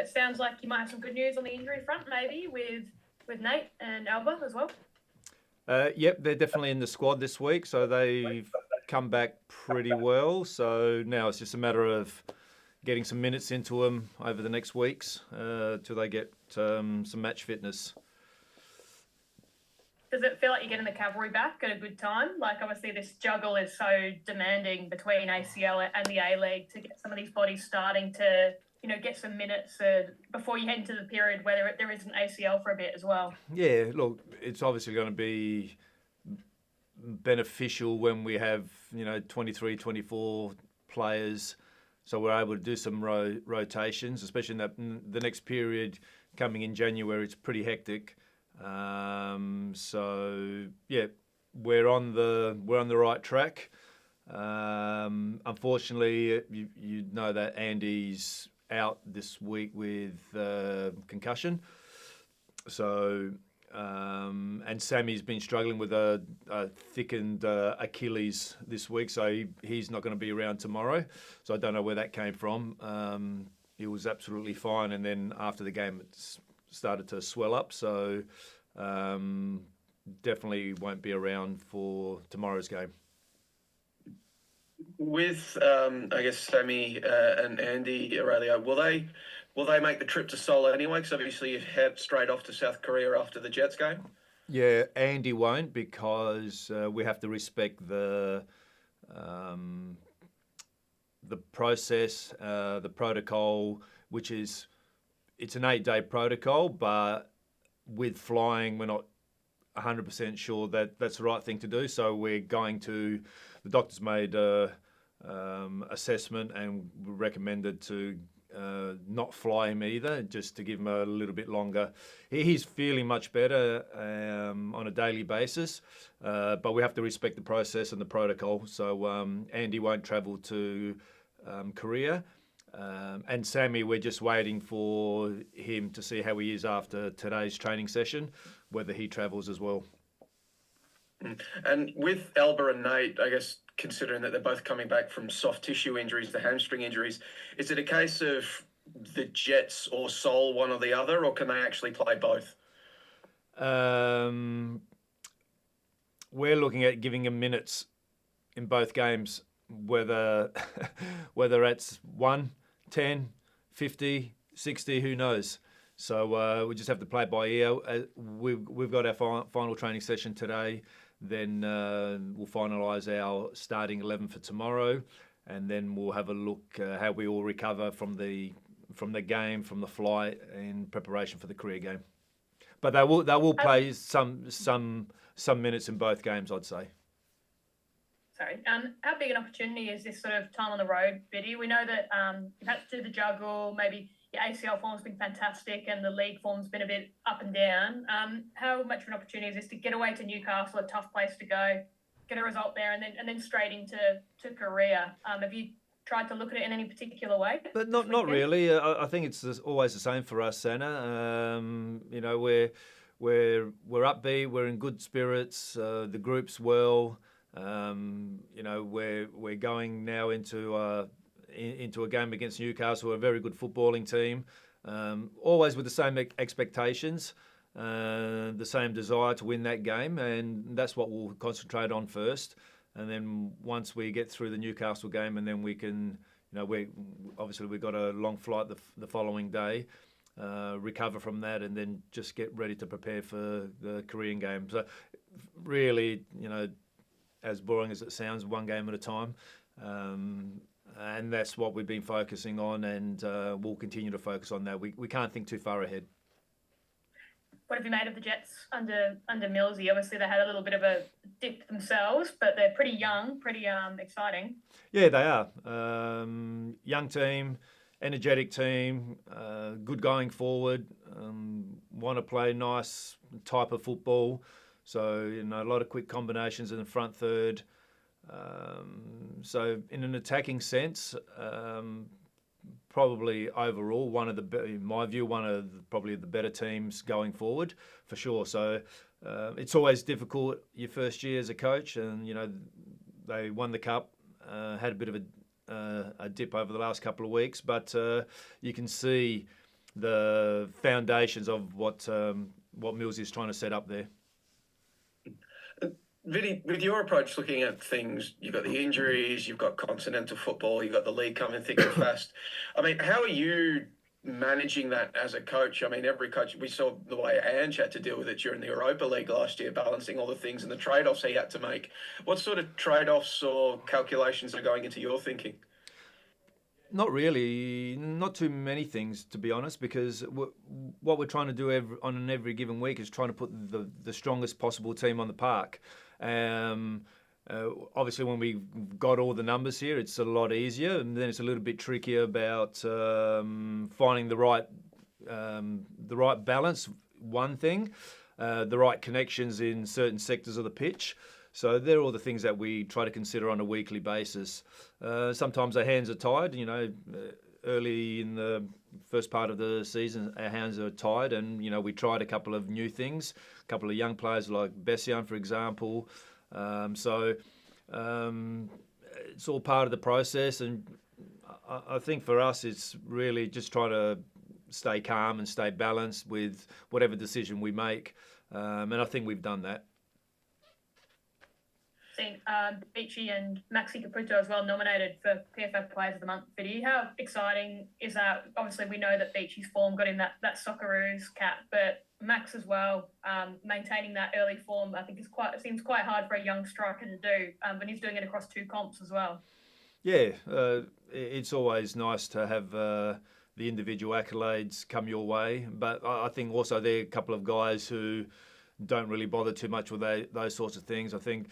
it sounds like you might have some good news on the injury front, maybe with Nate and Alba as well. Yep, they're definitely in the squad this week, so they've come back pretty well. So now it's just a matter of getting some minutes into them over the next weeks till they get some match fitness. Does it feel like you're getting the cavalry back at a good time? Like, obviously, this juggle is so demanding between ACL and the A-League to get some of these bodies starting to, get some minutes before you head into the period where there is an ACL for a bit as well. Yeah, look, it's obviously going to be beneficial when we have, 23, 24 players, so we're able to do some rotations, especially in the next period coming in January. It's pretty hectic. So yeah, we're on the right track. Unfortunately, you know that Andy's out this week with concussion. So and Sammy's been struggling with a thickened Achilles this week, so he's not going to be around tomorrow. So I don't know where that came from. He was absolutely fine, and then after the game it's started to swell up, so definitely won't be around for tomorrow's game. With I guess Sammy and Andy, Aurelio, will they make the trip to Seoul anyway? Because obviously you head straight off to South Korea after the Jets game. Yeah, Andy won't, because we have to respect the process, the protocol, which is it's an 8-day protocol, but with flying, we're not 100% sure that that's the right thing to do. So we're going to, the doctor's made assessment and recommended to not fly him either, just to give him a little bit longer. He's feeling much better on a daily basis, but we have to respect the process and the protocol. So Andy won't travel to Korea. And Sammy, we're just waiting for him to see how he is after today's training session, whether he travels as well. And with Alba and Nate, I guess, considering that they're both coming back from soft tissue injuries, the hamstring injuries, is it a case of the Jets or Seoul, one or the other, or can they actually play both? We're looking at giving them minutes in both games, whether it's 1, 10, 50, 60, who knows. So we just have to play it by ear. We've got our final training session today. Then we'll finalise our starting 11 for tomorrow, and then we'll have a look how we all recover from the game, from the flight, in preparation for the Korea game. But they will play some minutes in both games, I'd say. Sorry. How big an opportunity is this sort of time on the road, Biddy? We know that you've had to do the juggle, maybe your ACL form's been fantastic and the league form's been a bit up and down. How much of an opportunity is this to get away to Newcastle, a tough place to go, get a result there, and then straight into Korea? Have you tried to look at it in any particular way? But not really. I think it's always the same for us, Anna. We're upbeat, we're in good spirits, the group's well. We're going now into a game against Newcastle, a very good footballing team, always with the same expectations, the same desire to win that game, and that's what we'll concentrate on first. And then once we get through the Newcastle game, and then we can, we've got a long flight the following day, recover from that, and then just get ready to prepare for the Korean game. So really, as boring as it sounds, one game at a time. And that's what we've been focusing on, and we'll continue to focus on that. We can't think too far ahead. What have you made of the Jets under Millsy? Obviously, they had a little bit of a dip themselves, but they're pretty young, pretty exciting. Yeah, they are. Young team, energetic team, good going forward, want to play nice type of football. So, a lot of quick combinations in the front third. So in an attacking sense, probably overall in my view, probably the better teams going forward for sure. So it's always difficult your first year as a coach, and they won the cup, had a bit of a dip over the last couple of weeks, but you can see the foundations of what Mills is trying to set up there. Vinny, with your approach looking at things, you've got the injuries, you've got continental football, you've got the league coming thick and fast. I mean, how are you managing that as a coach? I mean, every coach, we saw the way Ange had to deal with it during the Europa League last year, balancing all the things and the trade-offs he had to make. What sort of trade-offs or calculations are going into your thinking? Not really, not too many things, to be honest, because what we're trying to do on every given week is trying to put the strongest possible team on the park. Obviously, when we got all the numbers here, it's a lot easier, and then it's a little bit trickier about finding the right balance. One thing, the right connections in certain sectors of the pitch. So they're all the things that we try to consider on a weekly basis. Sometimes our hands are tied. Early in the first part of the season, our hands are tied, and we tried a couple of new things, a couple of young players like Bessian, for example. It's all part of the process, and I think for us, it's really just trying to stay calm and stay balanced with whatever decision we make, and I think we've done that. Seen Beachy and Maxi Caputo as well nominated for PFF Players of the Month video. How exciting is that? Obviously, we know that Beachy's form got him that Socceroos cap, but Max as well, maintaining that early form, I think it seems quite hard for a young striker to do, but he's doing it across 2 comps as well. Yeah, it's always nice to have the individual accolades come your way, but I think also there are a couple of guys who don't really bother too much with those sorts of things. I think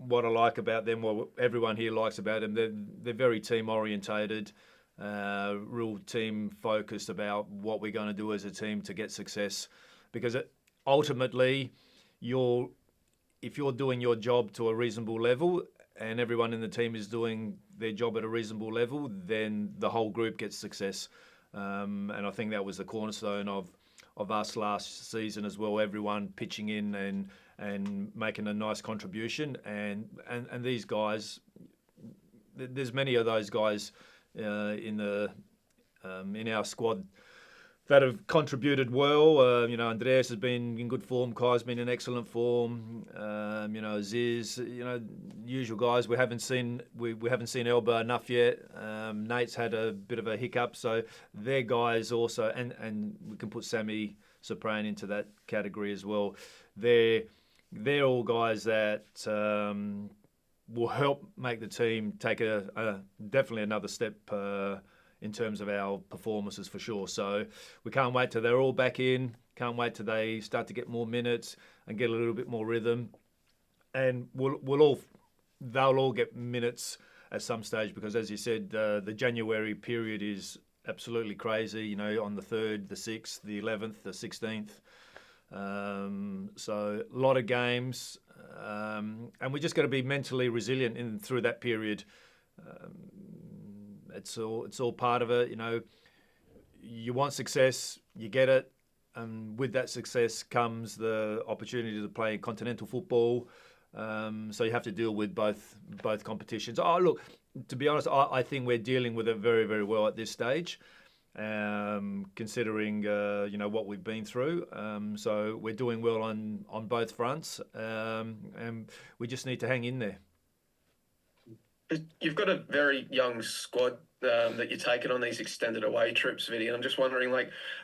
what I like about them, what everyone here likes about them, they're very team orientated, real team focused about what we're going to do as a team to get success. Because ultimately, if you're doing your job to a reasonable level and everyone in the team is doing their job at a reasonable level, then the whole group gets success. And I think that was the cornerstone of us last season as well. Everyone pitching in and making a nice contribution, and these guys, there's many of those guys in our squad that have contributed well. Andreas has been in good form. Kai's been in excellent form. Aziz, usual guys. We haven't seen Elba enough yet. Nate's had a bit of a hiccup, so they're guys also, and we can put Sammy Soprane into that category as well. They're all guys that will help make the team take definitely another step in terms of our performances for sure. So we can't wait till they're all back in. Can't wait till they start to get more minutes and get a little bit more rhythm. And they'll all get minutes at some stage, because as you said, the January period is absolutely crazy. On the 3rd, the 6th, the 11th, the 16th. So a lot of games, and we just got to be mentally resilient through that period. It's all part of it. You want success, you get it, and with that success comes the opportunity to play continental football. So you have to deal with both competitions. Oh, look, to be honest, I think we're dealing with it very, very well at this stage, considering what we've been through. So we're doing well on both fronts, and we just need to hang in there. You've got a very young squad that you're taking on these extended away trips, Vinny. And I'm just wondering,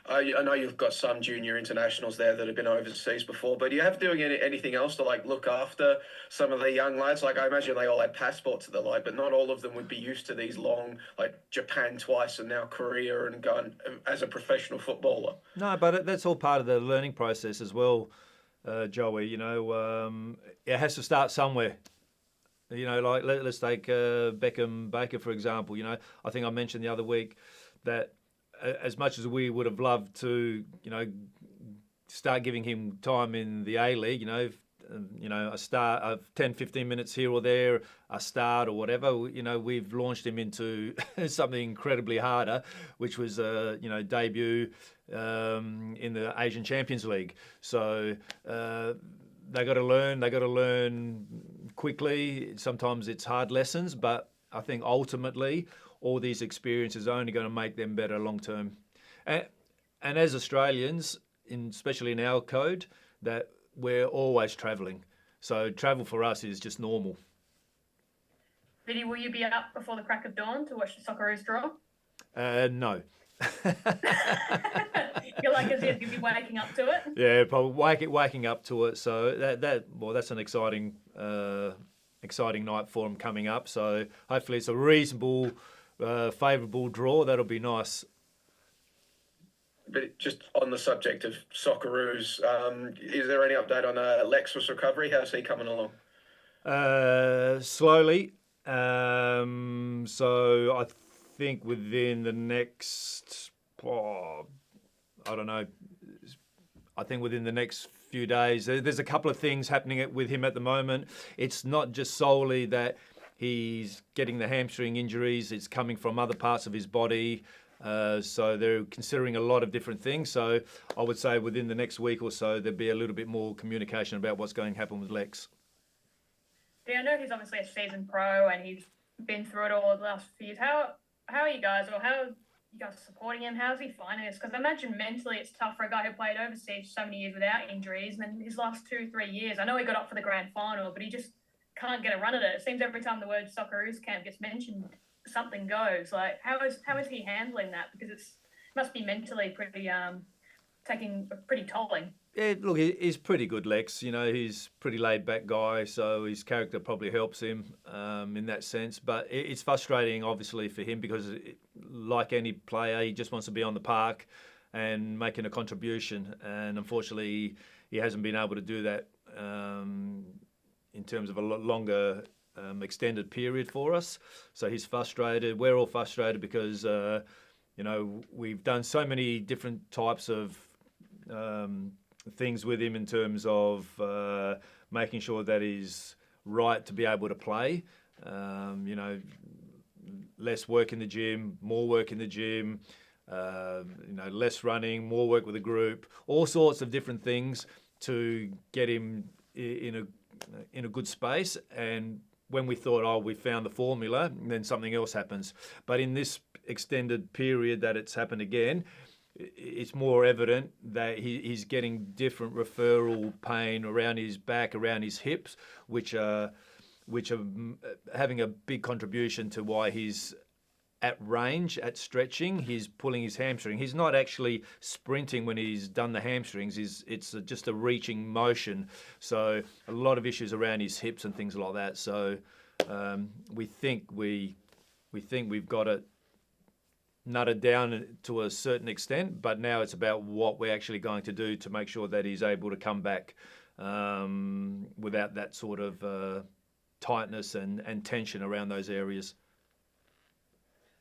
I know you've got some junior internationals there that have been overseas before, but do you have doing anything else to look after some of the young lads? I imagine they all had passports at the but not all of them would be used to these long, Japan twice and now Korea, and going as a professional footballer. No, but that's all part of the learning process as well, Joey. It has to start somewhere. Let's take Beckham Baker, for example. I think I mentioned the other week that as much as we would have loved to, start giving him time in the A-League, a start of 10, 15 minutes here or there, a start or whatever, we've launched him into something incredibly harder, which was, debut in the Asian Champions League. So they got to learn quickly. Sometimes it's hard lessons, but I think ultimately all these experiences are only going to make them better long term. and as Australians, especially in our code, that we're always travelling. So travel for us is just normal. Vinny, will you be up before the crack of dawn to watch the Socceroos draw? No. You're like Aziz, you'll be waking up to it? Yeah, probably waking up to it. So that's an exciting night for them coming up. So hopefully it's a reasonable, favourable draw. That'll be nice. But just on the subject of Socceroos, is there any update on Lex's recovery? How's he coming along? Slowly. So I think within the next, I don't know, I think within the next few days, there's a couple of things happening with him at the moment. It's not just solely that he's getting the hamstring injuries, it's coming from other parts of his body. So they're considering a lot of different things. So I would say within the next week or so, there'll be a little bit more communication about what's going to happen with Lex. Yeah, I know he's obviously a seasoned pro and he's been through it all the last few years. How are you guys, or how are you guys supporting him? How's he finding this? Because I imagine mentally it's tough for a guy who played overseas so many years without injuries, and then his last 2-3 years, I know he got up for the grand final, but he just can't get a run at it. It seems every time the word Socceroos camp gets mentioned, something goes. Like, how is he handling that? Because it must be mentally pretty taking a pretty tolling. Yeah, look, he's pretty good, Lex. You know, he's a pretty laid-back guy, so his character probably helps him in that sense. But it's frustrating, obviously, for him because, like any player, he just wants to be on the park and making a contribution. And unfortunately, he hasn't been able to do that in terms of a longer extended period for us. So he's frustrated. We're all frustrated because, we've done so many different types of things with him in terms of making sure that he's right to be able to play. Less work in the gym, more work in the gym, less running, more work with the group, all sorts of different things to get him in a good space. And when we thought, we found the formula, then something else happens. But in this extended period that it's happened again, it's more evident that he's getting different referral pain around his back, around his hips, which are having a big contribution to why he's at range, at stretching. He's pulling his hamstring. He's not actually sprinting when he's done the hamstrings. It's just a reaching motion. So a lot of issues around his hips and things like that. So we think we've got it nutted down to a certain extent, but now it's about what we're actually going to do to make sure that he's able to come back without that sort of tightness and tension around those areas.